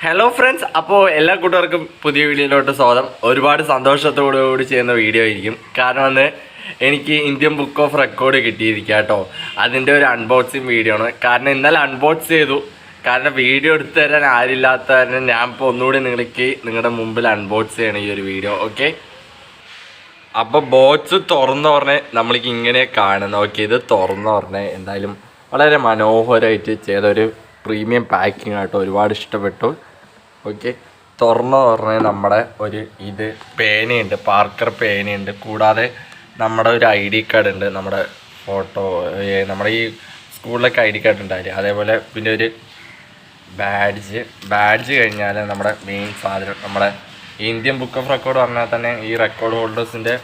Hello friends, അപ്പോൾ എല്ലാ കൂട്ടുകാർക്കും പുതിയ വീഡിയോയിലോട്ട് സ്വാഗതം. ഒരുപാട് സന്തോഷത്തോടുകൂടി ചെയ്യുന്ന വീഡിയോ ആയിരിക്കും. കാരണം ഒന്ന് എനിക്ക് ഇന്ത്യൻ ബുക്ക് ഓഫ് റെക്കോർഡ് കിട്ടിയിരിക്കുക കേട്ടോ. അതിൻ്റെ ഒരു അൺബോക്സിങ് വീഡിയോ ആണ്. കാരണം ഇന്നലെ അൺബോക്സ് ചെയ്തു. കാരണം വീഡിയോ എടുത്തു തരാൻ ആരില്ലാത്ത കാരണം ഞാൻ ഇപ്പോൾ ഒന്നുകൂടി നിങ്ങളുടെ മുമ്പിൽ അൺബോക്സ് ചെയ്യണം ഈ ഒരു വീഡിയോ. ഓക്കെ, അപ്പോൾ ബോക്സ് തുറന്നു പറഞ്ഞ് നമ്മൾക്ക് ഇങ്ങനെ കാണുന്നു. ഓക്കെ, ഇത് തുറന്നു പറഞ്ഞ് എന്തായാലും വളരെ മനോഹരമായിട്ട് ചെയ്തൊരു പ്രീമിയം പാക്കിങ് ആട്ടോ. ഒരുപാട് ഇഷ്ടപ്പെട്ടു. ഓക്കെ, തുറന്നു പറഞ്ഞ് നമ്മുടെ ഒരു ഇത് പേനയുണ്ട്, പാർക്കർ പേനയുണ്ട്. കൂടാതെ നമ്മുടെ ഒരു ID കാർഡ് ഉണ്ട്, നമ്മുടെ ഫോട്ടോ, നമ്മുടെ ഈ സ്കൂളിലൊക്കെ ID കാർഡ് ഉണ്ടായില്ലേ, അതേപോലെ പിന്നെ ഒരു ബാഡ്ജ് കഴിഞ്ഞാൽ നമ്മുടെ മെയിൻ സാധനം നമ്മുടെ ഇന്ത്യൻ ബുക്ക് ഓഫ് റെക്കോർഡ് പറഞ്ഞാൽ തന്നെ ഈ റെക്കോർഡ് ഹോൾഡേഴ്സിൻ്റെ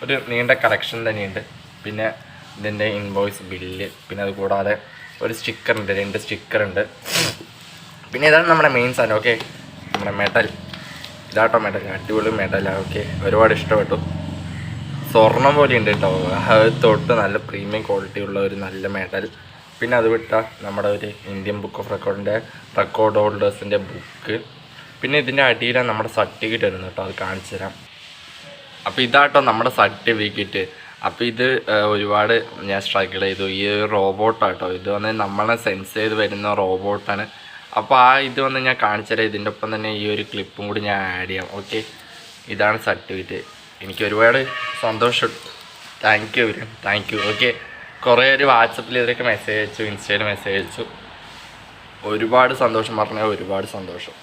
ഒരു നീണ്ട കളക്ഷൻ തന്നെയുണ്ട്. പിന്നെ ഇതിൻ്റെ ഇൻവോയ്സ്, ബില്ല്, പിന്നെ അത് കൂടാതെ ഒരു സ്റ്റിക്കറുണ്ട്, 2 സ്റ്റിക്കറുണ്ട്. പിന്നെ ഇതാണ് നമ്മുടെ മെയിൻ സാധനം. ഓക്കെ, നമ്മുടെ മെഡൽ ഇതാട്ടോ. മെഡൽ അടിപൊളി മെഡലാണ്. ഓക്കെ, ഒരുപാട് ഇഷ്ടപ്പെട്ടു. സ്വർണം പോലെ ഉണ്ട് കേട്ടോ. അത് തൊട്ട് നല്ല പ്രീമിയം ക്വാളിറ്റി ഉള്ള ഒരു നല്ല മെഡൽ. പിന്നെ അത് വിട്ടാൽ നമ്മുടെ ഒരു ഇന്ത്യൻ ബുക്ക് ഓഫ് റെക്കോർഡിൻ്റെ റെക്കോർഡ് ഹോൾഡേഴ്സിൻ്റെ ബുക്ക്. പിന്നെ ഇതിൻ്റെ അടിയിലാണ് നമ്മുടെ സർട്ടിഫിക്കറ്റ് വരുന്നത് കേട്ടോ. അത് കാണിച്ചു തരാം. അപ്പോൾ ഇതാട്ടോ നമ്മുടെ സർട്ടിഫിക്കറ്റ്. അപ്പോൾ ഇത് ഒരുപാട് ഞാൻ സ്ട്രഗിൾ ചെയ്തു. ഈ റോബോട്ടാട്ടോ. ഇത് വന്ന് നമ്മളെ സെൻസ് ചെയ്ത് വരുന്ന റോബോട്ടാണ്. അപ്പോൾ ഇത് വന്ന് ഞാൻ കാണിച്ചു തരാം. ഇതിൻ്റെ ഒപ്പം തന്നെ ഈ ഒരു ക്ലിപ്പും കൂടി ഞാൻ ആഡ് ചെയ്യാം. ഓക്കെ, ഇതാണ് സർട്ടിഫിക്കറ്റ്. എനിക്ക് ഒരുപാട് സന്തോഷം. Thank you. ഓക്കെ, കുറേ ഒരു വാട്സപ്പിൽ ഇതിലൊക്കെ മെസ്സേജ് അയച്ചു, ഇൻസ്റ്റയിൽ മെസ്സേജ് അയച്ചു. ഒരുപാട് സന്തോഷം പറഞ്ഞാൽ ഒരുപാട് സന്തോഷം.